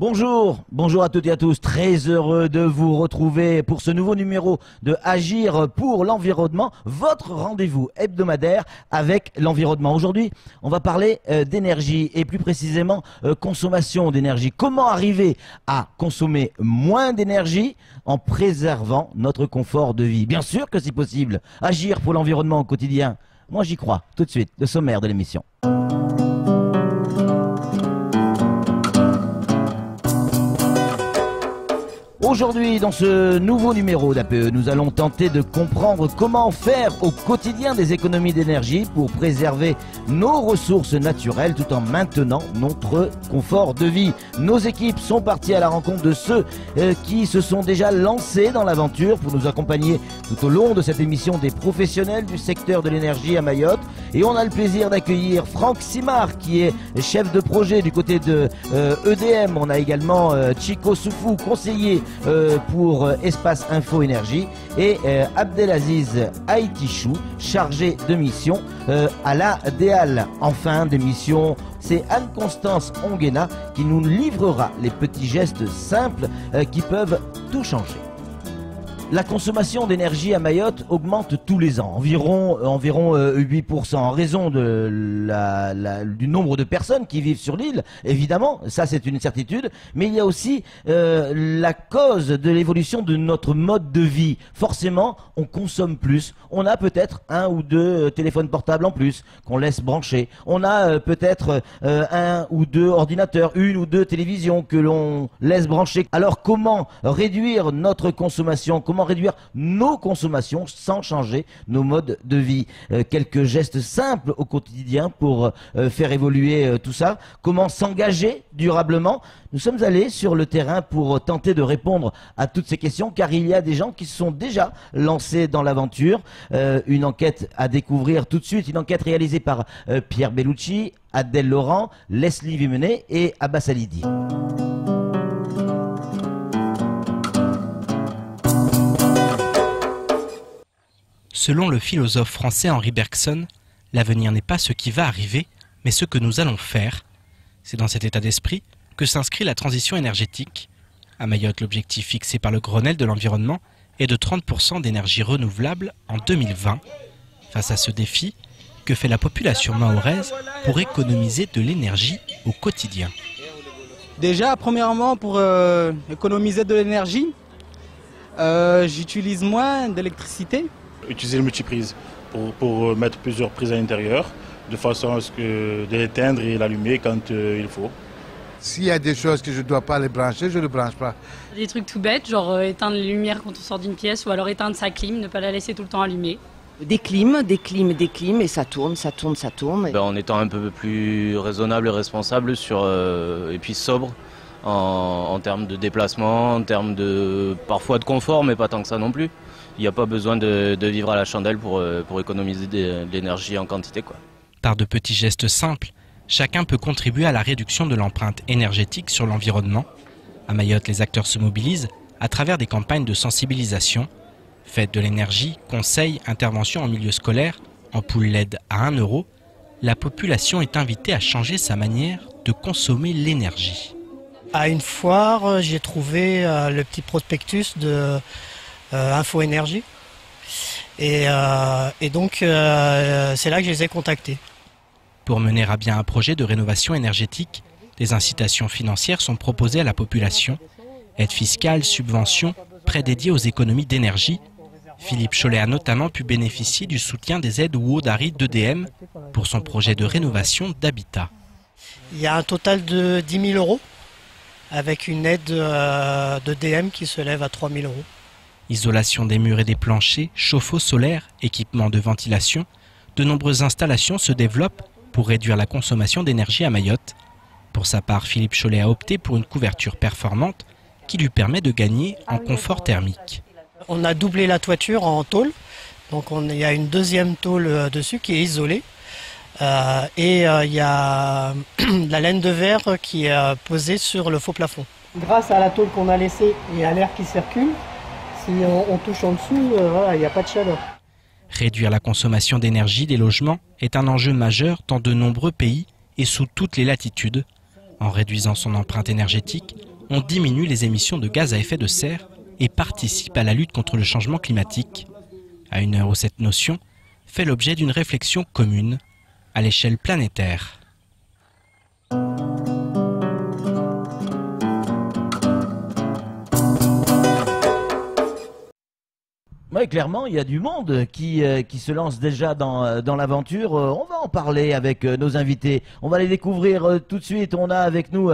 Bonjour à toutes et à tous, très heureux de vous retrouver pour ce nouveau numéro de Agir pour l'environnement, votre rendez-vous hebdomadaire avec l'environnement. Aujourd'hui, on va parler d'énergie et plus précisément consommation d'énergie. Comment arriver à consommer moins d'énergie en préservant notre confort de vie? Bien sûr que c'est possible. Agir pour l'environnement au quotidien. Moi j'y crois. Tout de suite, le sommaire de l'émission. Aujourd'hui, dans ce nouveau numéro d'APE, nous allons tenter de comprendre comment faire au quotidien des économies d'énergie pour préserver nos ressources naturelles tout en maintenant notre confort de vie. Nos équipes sont parties à la rencontre de ceux qui se sont déjà lancés dans l'aventure pour nous accompagner tout au long de cette émission des professionnels du secteur de l'énergie à Mayotte. Et on a le plaisir d'accueillir Franck Simard qui est chef de projet du côté de EDM. On a également Chico Soufou, conseiller pour Espace Info Énergie, et Abdelaziz Aïtichou, chargé de mission à la DEAL. En fin d'émission, c'est Anne-Constance Onguena qui nous livrera les petits gestes simples qui peuvent tout changer. La consommation d'énergie à Mayotte augmente tous les ans, environ 8%, en raison du nombre de personnes qui vivent sur l'île. Évidemment, ça c'est une certitude, mais il y a aussi la cause de l'évolution de notre mode de vie. Forcément, on consomme plus. On a peut-être un ou deux téléphones portables en plus qu'on laisse brancher. On a peut-être un ou deux ordinateurs, une ou deux télévisions que l'on laisse brancher. Alors comment réduire notre consommation? Comment réduire nos consommations sans changer nos modes de vie? Quelques gestes simples au quotidien pour faire évoluer tout ça. Comment s'engager durablement? Nous sommes allés sur le terrain pour tenter de répondre à toutes ces questions, car il y a des gens qui se sont déjà lancés dans l'aventure. Une enquête à découvrir tout de suite, une enquête réalisée par Pierre Bellucci, Adèle Laurent, Leslie Vimenet et Abbas Alidi. Selon le philosophe français Henri Bergson, l'avenir n'est pas ce qui va arriver, mais ce que nous allons faire. C'est dans cet état d'esprit que s'inscrit la transition énergétique. À Mayotte, l'objectif fixé par le Grenelle de l'environnement est de 30% d'énergie renouvelable en 2020. Face à ce défi, que fait la population mahoraise pour économiser de l'énergie au quotidien? Déjà, premièrement, pour économiser de l'énergie, j'utilise moins d'électricité. Utiliser le multiprise pour mettre plusieurs prises à l'intérieur, de façon à ce que de l'éteindre et l'allumer quand il faut. S'il y a des choses que je ne dois pas les brancher, je ne les branche pas. Des trucs tout bêtes, genre éteindre les lumières quand on sort d'une pièce ou alors éteindre sa clim, ne pas la laisser tout le temps allumée. Des clims et ça tourne. En étant un peu plus raisonnable et responsable et puis sobre en termes de déplacement, en termes parfois de confort, mais pas tant que ça non plus. Il n'y a pas besoin de vivre à la chandelle pour économiser de l'énergie en quantité, quoi. Par de petits gestes simples, chacun peut contribuer à la réduction de l'empreinte énergétique sur l'environnement. À Mayotte, les acteurs se mobilisent à travers des campagnes de sensibilisation. Fête de l'énergie, conseils, interventions en milieu scolaire, ampoule LED à 1 €, la population est invitée à changer sa manière de consommer l'énergie. À une foire, j'ai trouvé le petit prospectus de Info Énergie. Et donc, c'est là que je les ai contactés. Pour mener à bien un projet de rénovation énergétique, des incitations financières sont proposées à la population. Aide fiscale, subventions, prêts dédiés aux économies d'énergie. Philippe Cholet a notamment pu bénéficier du soutien des aides WOD ARI d'EDM pour son projet de rénovation d'habitat. Il y a un total de 10 000 € avec une aide d'EDM qui se lève à 3 000 €. Isolation des murs et des planchers, chauffe-eau solaire, équipement de ventilation, de nombreuses installations se développent pour réduire la consommation d'énergie à Mayotte. Pour sa part, Philippe Cholet a opté pour une couverture performante qui lui permet de gagner en confort thermique. On a doublé la toiture en tôle, donc il y a une deuxième tôle dessus qui est isolée. Et il y a la laine de verre qui est posée sur le faux plafond. Grâce à la tôle qu'on a laissée et à l'air qui circule, si on touche en dessous, voilà, il n'y a pas de chaleur. Réduire la consommation d'énergie des logements est un enjeu majeur dans de nombreux pays et sous toutes les latitudes. En réduisant son empreinte énergétique, on diminue les émissions de gaz à effet de serre et participe à la lutte contre le changement climatique, à une heure où cette notion fait l'objet d'une réflexion commune à l'échelle planétaire. Oui, clairement, il y a du monde qui se lance déjà dans l'aventure. On va en parler avec nos invités. On va les découvrir tout de suite. On a avec nous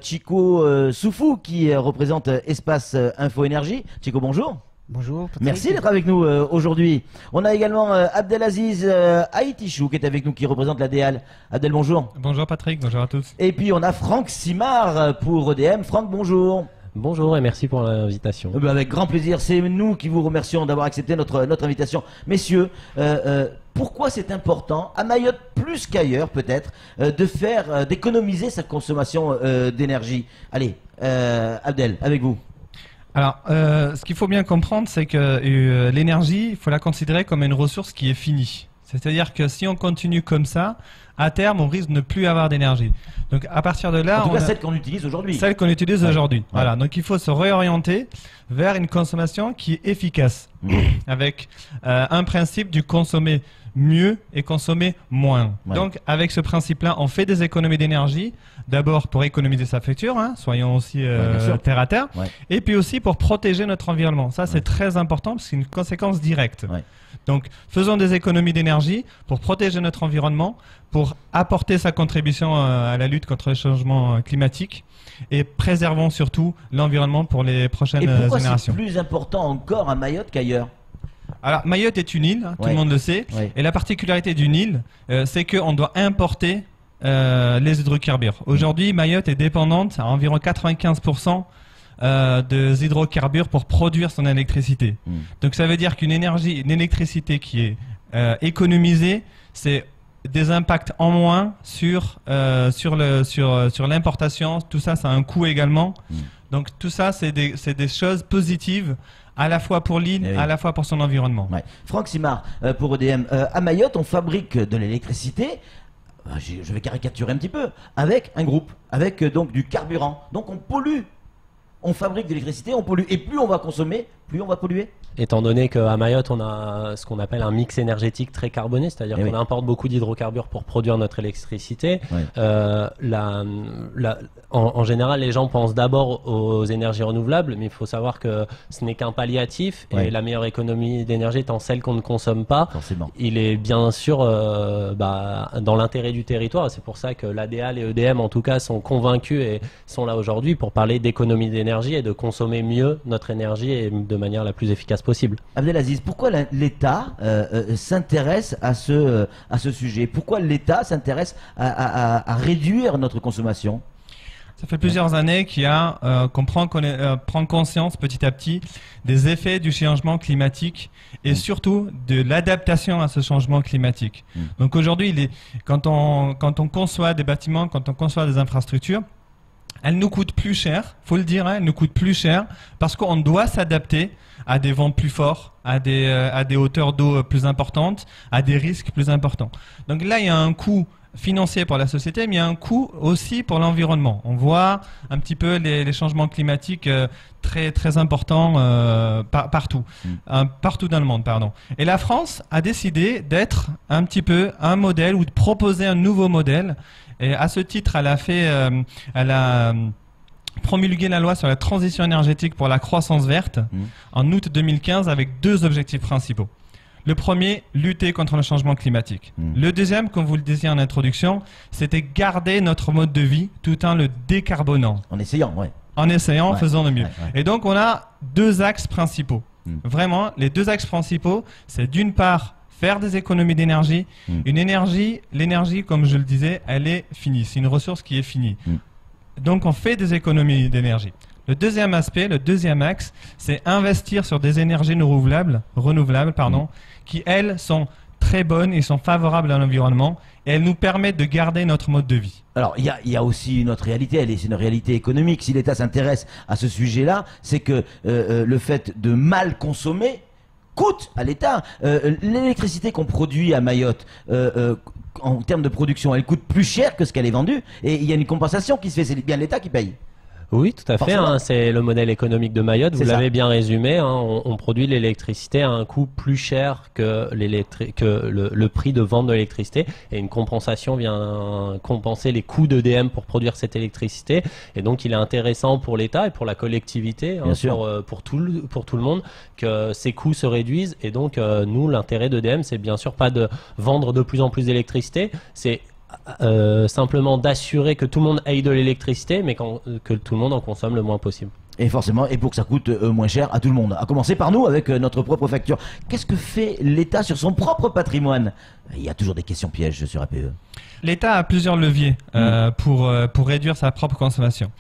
Chico Soufou qui représente Espace Info Énergie. Chico, bonjour. Bonjour. Patrick. Merci d'être avec nous aujourd'hui. On a également Abdelaziz Haïtichou qui est avec nous, qui représente la DEAL. Abdel, bonjour. Bonjour Patrick, bonjour à tous. Et puis on a Franck Simard pour EDM. Franck, bonjour. Bonjour et merci pour l'invitation. Avec grand plaisir, c'est nous qui vous remercions d'avoir accepté notre invitation. Messieurs, pourquoi c'est important, à Mayotte plus qu'ailleurs peut-être, d'économiser sa consommation d'énergie? Allez, Abdel, avec vous. Alors, ce qu'il faut bien comprendre, c'est que l'énergie, il faut la considérer comme une ressource qui est finie. C'est-à-dire que si on continue comme ça, à terme, on risque de ne plus avoir d'énergie. Donc, à partir de là, en tout cas, celle qu'on utilise aujourd'hui. Celle qu'on utilise aujourd'hui. Voilà. Donc, il faut se réorienter vers une consommation qui est efficace, avec un principe du consommer mieux et consommer moins. Donc, avec ce principe-là, on fait des économies d'énergie. D'abord pour économiser sa facture, hein, soyons aussi terre à terre, et puis aussi pour protéger notre environnement. Ça, c'est très important parce que c'est une conséquence directe. Donc, faisons des économies d'énergie pour protéger notre environnement, pour apporter sa contribution à la lutte contre le changement climatique et préservons surtout l'environnement pour les prochaines générations. Et pourquoi c'est plus important encore à Mayotte qu'ailleurs? Alors, Mayotte est une île, hein, tout le monde le sait, et la particularité d'une île, c'est qu'on doit importer les hydrocarbures. Aujourd'hui, Mayotte est dépendante à environ 95% des hydrocarbures pour produire son électricité. Donc ça veut dire qu'une électricité qui est économisée, c'est des impacts en moins sur l'importation. Tout ça, ça a un coût également. Donc tout ça, c'est des choses positives à la fois pour l'île, à la fois pour son environnement. Franck Simard, pour EDM, à Mayotte, on fabrique de l'électricité, je vais caricaturer un petit peu, avec un groupe, avec donc du carburant. Donc on pollue. On fabrique de l'électricité, on pollue. Et plus on va consommer, plus on va polluer. Étant donné qu'à Mayotte, on a ce qu'on appelle un mix énergétique très carboné, c'est-à-dire qu'on importe beaucoup d'hydrocarbures pour produire notre électricité. En général, les gens pensent d'abord aux énergies renouvelables, mais il faut savoir que ce n'est qu'un palliatif et la meilleure économie d'énergie étant celle qu'on ne consomme pas. Forcément. Il est bien sûr dans l'intérêt du territoire. C'est pour ça que l'ADEAL et EDM, en tout cas, sont convaincus et sont là aujourd'hui pour parler d'économie d'énergie et de consommer mieux notre énergie et de manière la plus efficace possible. Abdelaziz, pourquoi l'État s'intéresse à ce sujet? Pourquoi l'État s'intéresse à réduire notre consommation? Ça fait plusieurs années qu'on prend conscience petit à petit des effets du changement climatique et surtout de l'adaptation à ce changement climatique. Donc aujourd'hui, quand on conçoit des bâtiments, quand on conçoit des infrastructures, elles nous coûtent plus cher, faut le dire, hein, elles nous coûtent plus cher parce qu'on doit s'adapter à des vents plus forts, à des hauteurs d'eau plus importantes, à des risques plus importants. Donc là, il y a un coût financier pour la société, mais il y a un coût aussi pour l'environnement. On voit un petit peu les changements climatiques très très importants partout dans le monde, pardon. Et la France a décidé d'être un petit peu un modèle ou de proposer un nouveau modèle. Et à ce titre, elle a promulgué la loi sur la transition énergétique pour la croissance verte en août 2015 avec deux objectifs principaux. Le premier, lutter contre le changement climatique. Le deuxième, comme vous le disiez en introduction, c'était garder notre mode de vie tout en le décarbonant. En essayant, faisant de mieux. Et donc, on a deux axes principaux. Vraiment, les deux axes principaux, c'est d'une part, faire des économies d'énergie. L'énergie, comme je le disais, elle est finie. C'est une ressource qui est finie. Donc, on fait des économies d'énergie. Le deuxième aspect, le deuxième axe, c'est investir sur des énergies renouvelables, qui, elles, sont très bonnes et sont favorables à l'environnement et elles nous permettent de garder notre mode de vie. Alors, il y a aussi une autre réalité, c'est une réalité économique. Si l'État s'intéresse à ce sujet-là, c'est que le fait de mal consommer coûte à l'État. L'électricité qu'on produit à Mayotte en termes de production, elle coûte plus cher que ce qu'elle est vendue, et il y a une compensation qui se fait, c'est bien l'État qui paye. Oui, tout à fait. Hein, c'est le modèle économique de Mayotte. Vous l'avez bien résumé. Hein, on produit l'électricité à un coût plus cher que le prix de vente de l'électricité. Et une compensation vient compenser les coûts d'EDM pour produire cette électricité. Et donc, il est intéressant pour l'État et pour la collectivité, pour tout le monde, que ces coûts se réduisent. Et donc, nous, l'intérêt d'EDM, c'est bien sûr pas de vendre de plus en plus d'électricité. C'est simplement d'assurer que tout le monde ait de l'électricité, mais que tout le monde en consomme le moins possible. Et forcément, et pour que ça coûte moins cher à tout le monde. À commencer par nous, avec notre propre facture. Qu'est-ce que fait l'État sur son propre patrimoine? Il y a toujours des questions pièges sur APE. L'État a plusieurs leviers pour réduire sa propre consommation.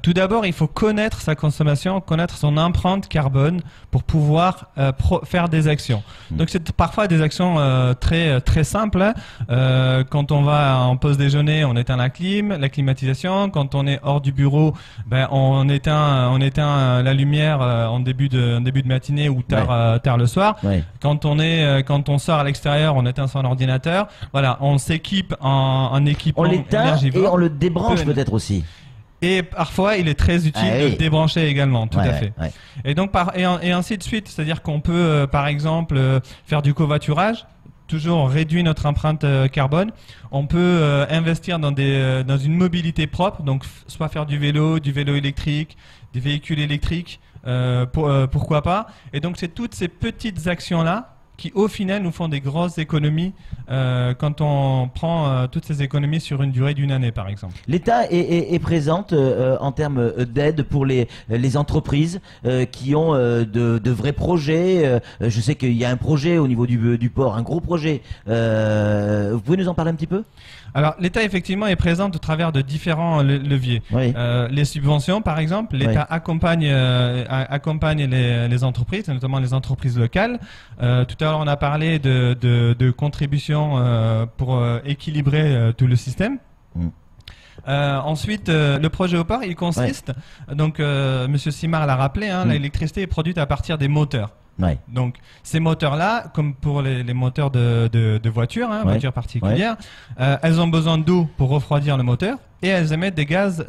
Tout d'abord, il faut connaître sa consommation, connaître son empreinte carbone pour pouvoir faire des actions. Donc c'est parfois des actions très simples. Quand on va en pause déjeuner, on éteint la climatisation. Quand on est hors du bureau, on éteint la lumière en début de matinée ou tard le soir. Quand on sort à l'extérieur, on éteint son ordinateur. Voilà, on s'équipe en équipement énergivore. Et on le débranche peut-être aussi. Et parfois, il est très utile de débrancher également, tout à fait. Et donc, et ainsi de suite. C'est-à-dire qu'on peut, par exemple, faire du covoiturage. Toujours, on réduit notre empreinte carbone. On peut investir dans une mobilité propre. Donc, soit faire du vélo électrique, des véhicules électriques, pourquoi pas. Et donc, c'est toutes ces petites actions-là qui au final nous font des grosses économies quand on prend toutes ces économies sur une durée d'une année par exemple. L'État est présente en termes d'aide pour les entreprises qui ont de vrais projets. Je sais qu'il y a un projet au niveau du port, un gros projet. Vous pouvez nous en parler un petit peu ? Alors l'État effectivement est présent au travers de différents leviers. Les subventions par exemple, l'État accompagne les entreprises, notamment les entreprises locales. Tout à l'heure on a parlé de contributions pour équilibrer tout le système. Ensuite, le projet au port, il consiste, donc Monsieur Simard l'a rappelé, l'électricité est produite à partir des moteurs. Donc ces moteurs-là, comme pour les moteurs de voitures, voitures particulières, elles ont besoin d'eau pour refroidir le moteur et elles émettent des gaz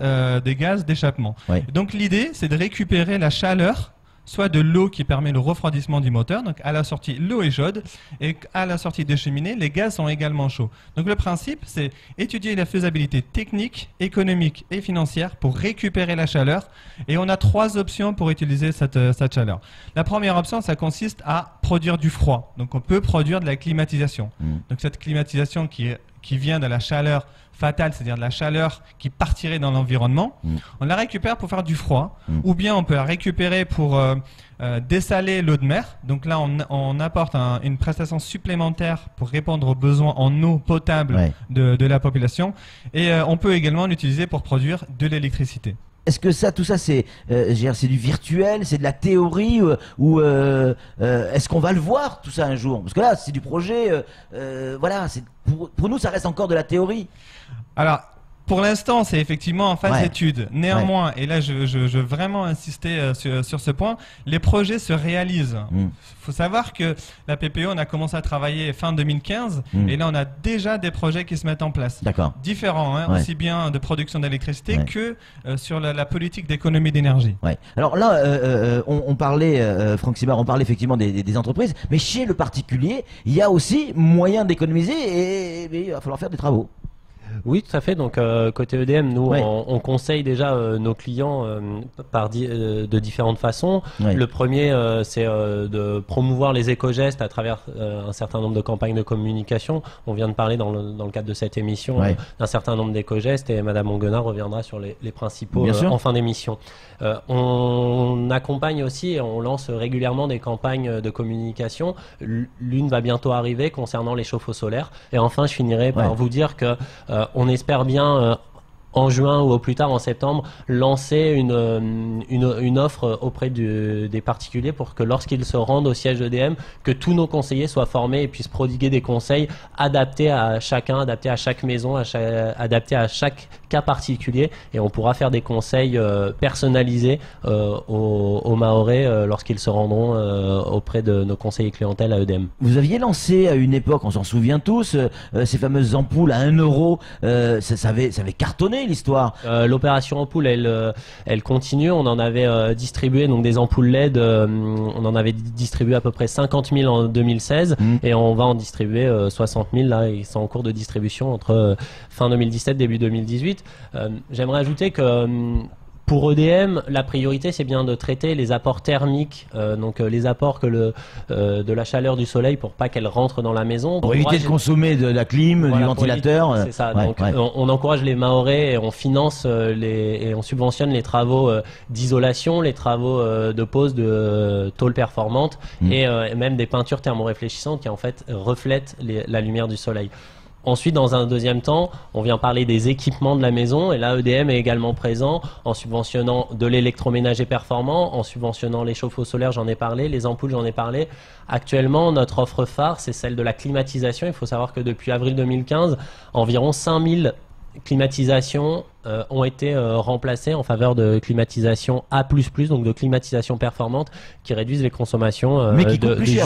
d'échappement. Donc l'idée, c'est de récupérer la chaleur, soit de l'eau qui permet le refroidissement du moteur, donc à la sortie l'eau est chaude et à la sortie des cheminées les gaz sont également chauds. Donc le principe c'est étudier la faisabilité technique, économique et financière pour récupérer la chaleur et on a 3 options pour utiliser cette chaleur. La première option ça consiste à produire du froid, donc on peut produire de la climatisation. Donc cette climatisation qui vient de la chaleur fatale, c'est-à-dire de la chaleur qui partirait dans l'environnement, on la récupère pour faire du froid, ou bien on peut la récupérer pour dessaler l'eau de mer. Donc là, on apporte une prestation supplémentaire pour répondre aux besoins en eau potable de la population, et on peut également l'utiliser pour produire de l'électricité. Est-ce que tout ça, c'est du virtuel, c'est de la théorie, ou est-ce qu'on va le voir tout ça un jour? Parce que là, c'est du projet, voilà, pour nous, ça reste encore de la théorie. Alors, pour l'instant, c'est effectivement en phase d'étude. Néanmoins, et là, je veux vraiment insister sur ce point, les projets se réalisent. Il faut savoir que la PPE, on a commencé à travailler fin 2015, et là, on a déjà des projets qui se mettent en place. Différents, aussi bien de production d'électricité que sur la politique d'économie d'énergie. Alors là, on parlait, Franck Simard, on parlait effectivement des entreprises, mais chez le particulier, il y a aussi moyen d'économiser et il va falloir faire des travaux. Oui, tout à fait. Donc, côté EDM, nous, on conseille déjà nos clients de différentes façons. Le premier, c'est de promouvoir les éco-gestes à travers un certain nombre de campagnes de communication. On vient de parler dans le cadre de cette émission d'un certain nombre d'éco-gestes et Madame Onguenard reviendra sur les principaux en fin d'émission. On accompagne aussi et on lance régulièrement des campagnes de communication. L'une va bientôt arriver concernant les chauffe-eau solaires. Et enfin, je finirai par vous dire que on espère bien en juin ou au plus tard en septembre lancer une offre auprès des particuliers pour que lorsqu'ils se rendent au siège EDM, que tous nos conseillers soient formés et puissent prodiguer des conseils adaptés à chacun, adaptés à chaque maison, adaptés à chaque cas particulier et on pourra faire des conseils personnalisés aux Mahorais lorsqu'ils se rendront auprès de nos conseillers clientèle à EDM. Vous aviez lancé à une époque, on s'en souvient tous, ces fameuses ampoules à 1 euro. Ça avait cartonné l'histoire. L'opération ampoule, elle continue. On en avait distribué donc des ampoules LED. On en avait distribué à peu près 50 000 en 2016 et on va en distribuer 60 000 là. Ils sont en cours de distribution entre fin 2017 début 2018. J'aimerais ajouter que pour EDM, la priorité c'est bien de traiter les apports thermiques, donc les apports de la chaleur du soleil pour pas qu'elle rentre dans la maison. Pour éviter de consommer de la clim, du ventilateur. C'est ça. Donc on encourage les Mahorais et on finance et on subventionne les travaux d'isolation, les travaux de pose de tôles performantes et même des peintures thermoréfléchissantes qui en fait reflètent la lumière du soleil. Ensuite, dans un deuxième temps, on vient parler des équipements de la maison et là, EDM est également présent en subventionnant de l'électroménager performant, en subventionnant les chauffe-eau solaires, j'en ai parlé, les ampoules, j'en ai parlé. Actuellement, notre offre phare, c'est celle de la climatisation. Il faut savoir que depuis avril 2015, environ 5000 climatisations ont été remplacées en faveur de climatisation A++, donc de climatisation performante, qui réduisent les consommations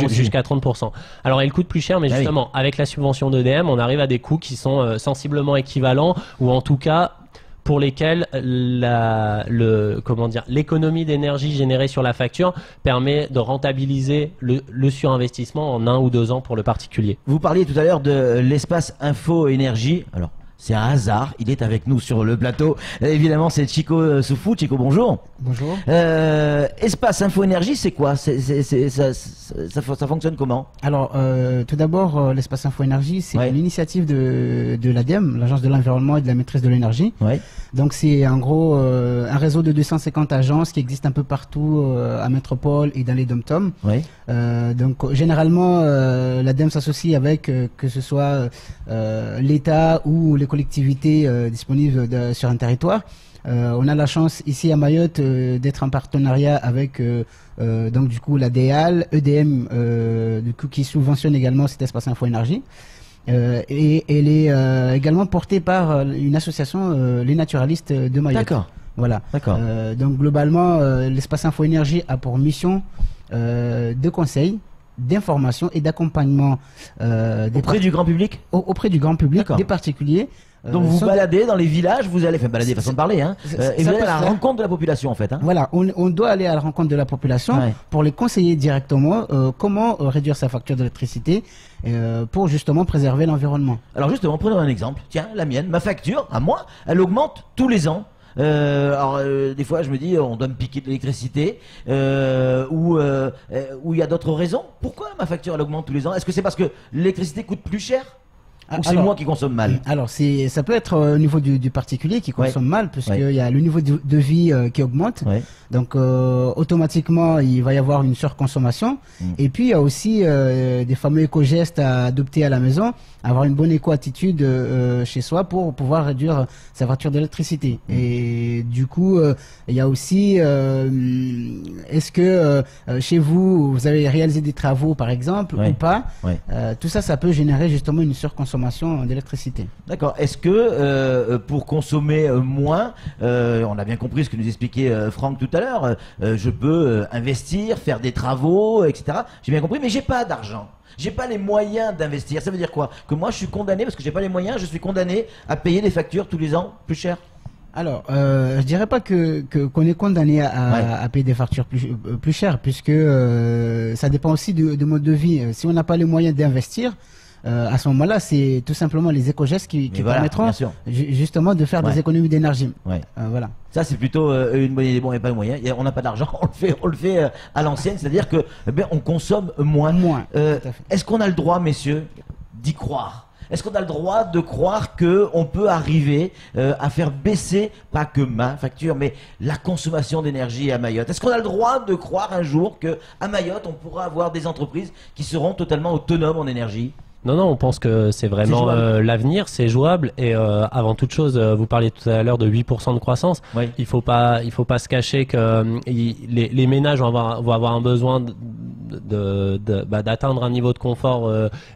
jusqu'à 30%. Alors, elles coûtent plus cher, mais justement, avec la subvention d'EDM, on arrive à des coûts qui sont sensiblement équivalents, ou en tout cas pour lesquels l'économie d'énergie générée sur la facture permet de rentabiliser le surinvestissement en 1 ou 2 ans pour le particulier. Vous parliez tout à l'heure de l'espace info énergie. Alors, c'est un hasard, il est avec nous sur le plateau. Évidemment, c'est Chico Soufou. Chico, bonjour. Bonjour. Espace Info Énergie, c'est quoi? Ça fonctionne comment? Alors, tout d'abord, l'espace Info Énergie, c'est une initiative de l'ADEME, l'Agence de l'environnement et de la maîtrise de l'énergie. Donc, c'est en gros un réseau de 250 agences qui existent un peu partout à Métropole et dans les dom-toms. Donc, généralement, l'ADEME s'associe avec que ce soit l'État ou les collectivités disponibles sur un territoire. On a la chance ici à Mayotte d'être en partenariat avec donc du coup la DEAL, EDM du coup qui subventionne également cet espace Info Énergie. Et elle est également portée par une association, les naturalistes de Mayotte. D'accord. Voilà. D'accord. Donc globalement, l'espace Info Énergie a pour mission de conseil, d'information et d'accompagnement auprès du grand public, auprès du grand public, des particuliers. Donc vous baladez dans les villages, vous allez balader façon de parler, hein, et vous allez à la rencontre de la population en fait. Hein. Voilà, on doit aller à la rencontre de la population pour les conseiller directement comment réduire sa facture d'électricité pour justement préserver l'environnement. Alors justement, prenons un exemple. Tiens, la mienne, ma facture, à moi, elle augmente tous les ans. Des fois je me dis on doit me piquer de l'électricité ou il y a d'autres raisons. Pourquoi ma facture elle augmente tous les ans? Est-ce que c'est parce que l'électricité coûte plus cher ou c'est moi qui consomme mal? Alors ça peut être au niveau du particulier qui consomme mal puisqu'il y a le niveau de vie qui augmente. Donc automatiquement il va y avoir une surconsommation. Et puis il y a aussi des fameux éco-gestes à adopter à la maison, avoir une bonne éco-attitude chez soi pour pouvoir réduire sa facture d'électricité. Et du coup il y a aussi est-ce que chez vous vous avez réalisé des travaux par exemple ou pas. Tout ça peut générer justement une surconsommation d'électricité. D'accord. Est-ce que pour consommer moins, on a bien compris ce que nous expliquait Franck tout à l'heure, je peux investir, faire des travaux, etc. J'ai bien compris, mais j'ai pas d'argent. J'ai pas les moyens d'investir. Ça veut dire quoi? Que moi je suis condamné, parce que j'ai pas les moyens, je suis condamné à payer des factures tous les ans plus chères? Alors, je dirais pas qu'on est condamné à payer des factures plus chères, puisque ça dépend aussi du mode de vie. Si on n'a pas les moyens d'investir, à ce moment-là, c'est tout simplement les éco-gestes qui permettront justement de faire des économies d'énergie. Voilà. Ça, c'est plutôt une bonne idée. Bon, il n'y a pas de moyens, on n'a pas d'argent, on le fait à l'ancienne, c'est-à-dire que on consomme moins. Est-ce qu'on a le droit, messieurs, d'y croire? Est-ce qu'on a le droit de croire qu'on peut arriver à faire baisser, pas que ma facture, mais la consommation d'énergie à Mayotte? Est-ce qu'on a le droit de croire un jour qu'à Mayotte, on pourra avoir des entreprises qui seront totalement autonomes en énergie? Non, on pense que c'est vraiment l'avenir, c'est jouable. Et avant toute chose, vous parliez tout à l'heure de 8% de croissance. Il faut pas se cacher que les ménages vont avoir un besoin d'atteindre un niveau de confort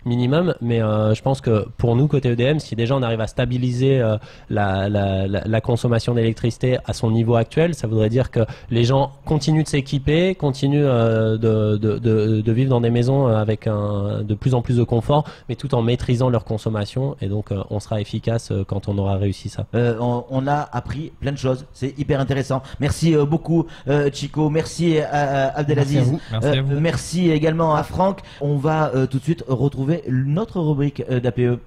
minimum. Mais je pense que pour nous, côté EDM, si déjà on arrive à stabiliser la consommation d'électricité à son niveau actuel, ça voudrait dire que les gens continuent de s'équiper, continuent de vivre dans des maisons avec de plus en plus de confort, mais tout en maîtrisant leur consommation. Et donc, on sera efficace quand on aura réussi ça. On a appris plein de choses. C'est hyper intéressant. Merci beaucoup, Chico. Merci à Abdelaziz. Merci à vous. Merci également à Franck. On va tout de suite retrouver notre rubrique d'APE.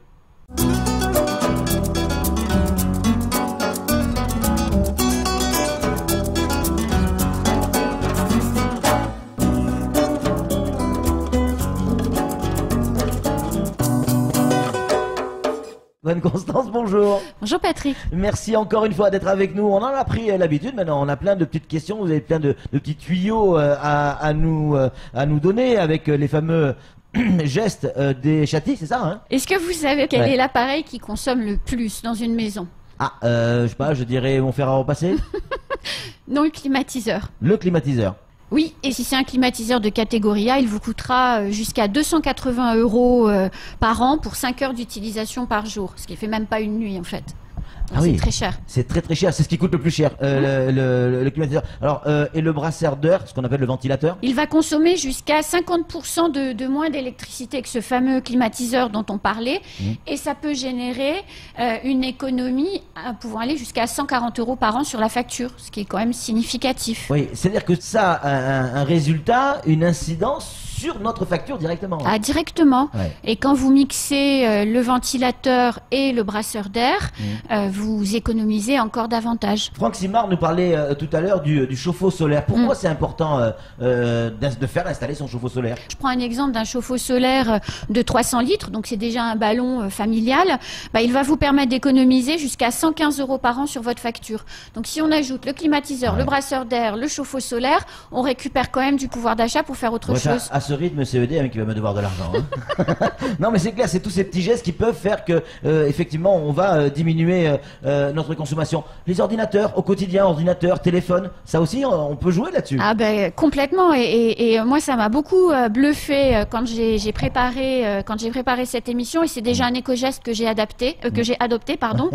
Constance, bonjour. Bonjour Patrick. Merci encore une fois d'être avec nous. On en a pris l'habitude. Maintenant, on a plein de petites questions. Vous avez plein de petits tuyaux à nous donner avec les fameux gestes des châtis, c'est ça, hein? Est-ce que vous savez quel est l'appareil qui consomme le plus dans une maison? Ah, je sais pas, je dirais mon fer à repasser. Non, le climatiseur. Le climatiseur. Oui, et si c'est un climatiseur de catégorie A, il vous coûtera jusqu'à 280 € par an pour 5 heures d'utilisation par jour, ce qui fait même pas une nuit en fait. Ah oui, c'est très cher. C'est très très cher, c'est ce qui coûte le plus cher, le climatiseur. Alors, et le brasseur d'air, ce qu'on appelle le ventilateur? Il va consommer jusqu'à 50% de moins d'électricité que ce fameux climatiseur dont on parlait, et ça peut générer une économie pouvant aller jusqu'à 140 € par an sur la facture, ce qui est quand même significatif. Oui, c'est-à-dire que ça a un résultat, une incidence sur notre facture directement. Ah, directement. Ouais. Et quand vous mixez le ventilateur et le brasseur d'air, vous économisez encore davantage. Franck Simard nous parlait tout à l'heure du chauffe-eau solaire. Pourquoi c'est important de faire installer son chauffe-eau solaire? Je prends un exemple d'un chauffe-eau solaire de 300 litres, donc c'est déjà un ballon familial. Il va vous permettre d'économiser jusqu'à 115 € par an sur votre facture. Donc si on ajoute le climatiseur, le brasseur d'air, le chauffe-eau solaire, on récupère quand même du pouvoir d'achat pour faire autre chose. À ce rythme, c'est EDM qui va me devoir de l'argent. Hein. Non, mais c'est clair, c'est tous ces petits gestes qui peuvent faire que, effectivement, on va diminuer notre consommation. Les ordinateurs, au quotidien, ordinateurs, téléphone, ça aussi, on peut jouer là-dessus. Ah ben complètement. Et moi, ça m'a beaucoup bluffé quand j'ai préparé cette émission. Et c'est déjà un éco-geste que j'ai adopté, pardon.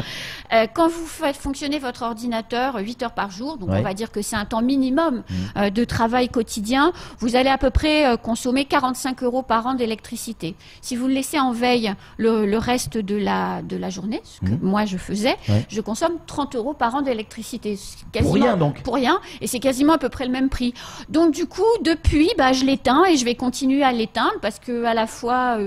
Quand vous faites fonctionner votre ordinateur 8 heures par jour, donc on va dire que c'est un temps minimum de travail quotidien, vous allez à peu près consommer 45 € par an d'électricité. Si vous le laissez en veille le reste de la journée, ce que moi je faisais, je consomme 30 € par an d'électricité. Pour rien donc. Pour rien, et c'est quasiment à peu près le même prix. Donc du coup, depuis, je l'éteins et je vais continuer à l'éteindre parce que à la fois,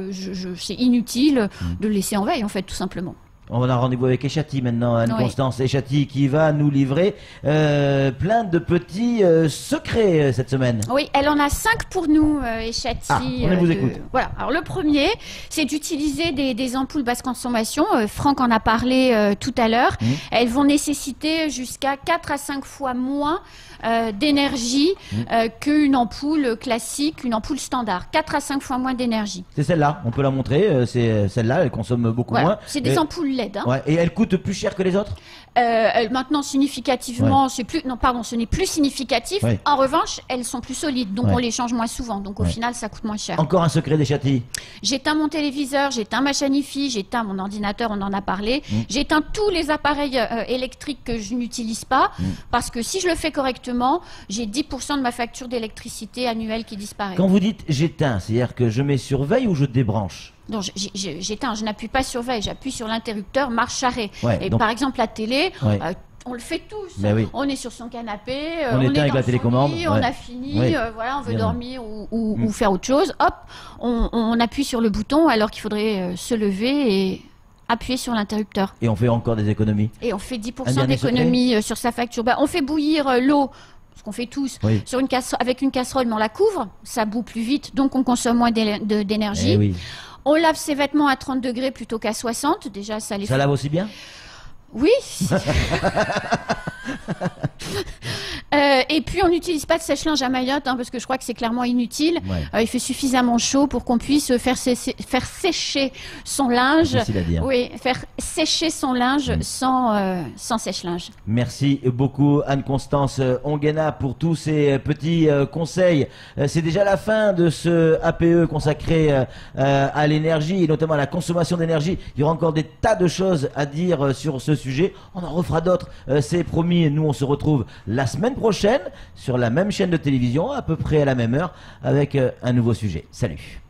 c'est inutile de le laisser en veille en fait, tout simplement. On a rendez-vous avec Echati maintenant, Anne-Constance Echati qui va nous livrer plein de petits secrets cette semaine. Oui, elle en a 5 pour nous, Echati. Ah, on vous écoute. Voilà. Alors le premier, c'est d'utiliser des ampoules basse consommation. Franck en a parlé tout à l'heure. Elles vont nécessiter jusqu'à 4 à 5 fois moins d'énergie qu'une ampoule classique, une ampoule standard. 4 à 5 fois moins d'énergie. C'est celle-là, on peut la montrer. C'est celle-là, elle consomme beaucoup moins. C'est des ampoules LED. Hein. Et elle coûte plus cher que les autres? Maintenant, significativement, ce n'est plus significatif. En revanche, elles sont plus solides, donc on les change moins souvent. Donc au final, ça coûte moins cher. Encore un secret d'Echati. J'éteins mon téléviseur, j'éteins ma Chanifi, j'éteins mon ordinateur, on en a parlé. J'éteins tous les appareils électriques que je n'utilise pas, parce que si je le fais correctement, j'ai 10% de ma facture d'électricité annuelle qui disparaît. Quand vous dites j'éteins, c'est-à-dire que je mets sur veille ou je débranche? Non, j'éteins, je n'appuie pas sur veille, j'appuie sur l'interrupteur marche-arrêt. Et donc... par exemple, la télé, on le fait tous. Oui. On est sur son canapé, on est éteint avec la télécommande, lit, on a fini, on veut dormir ou faire autre chose. Hop, on appuie sur le bouton alors qu'il faudrait se lever et appuyer sur l'interrupteur. Et on fait encore des économies. Et on fait 10% d'économie sur sa facture. On fait bouillir l'eau, ce qu'on fait tous, avec une casserole, mais on la couvre, ça bout plus vite, donc on consomme moins d'énergie. On lave ses vêtements à 30 degrés plutôt qu'à 60. Déjà, ça lave aussi bien? Oui. Et puis on n'utilise pas de sèche-linge à Mayotte parce que je crois que c'est clairement inutile. Il fait suffisamment chaud pour qu'on puisse faire sécher son linge. Difficile à dire. Oui, faire sécher son linge sans sèche-linge. Merci beaucoup Anne-Constance Onguena pour tous ces petits conseils. C'est déjà la fin de ce APE consacré à l'énergie et notamment à la consommation d'énergie. Il y aura encore des tas de choses à dire sur ce sujet. On en refera d'autres, c'est promis. Nous on se retrouve la semaine prochaine sur la même chaîne de télévision à peu près à la même heure avec un nouveau sujet. Salut.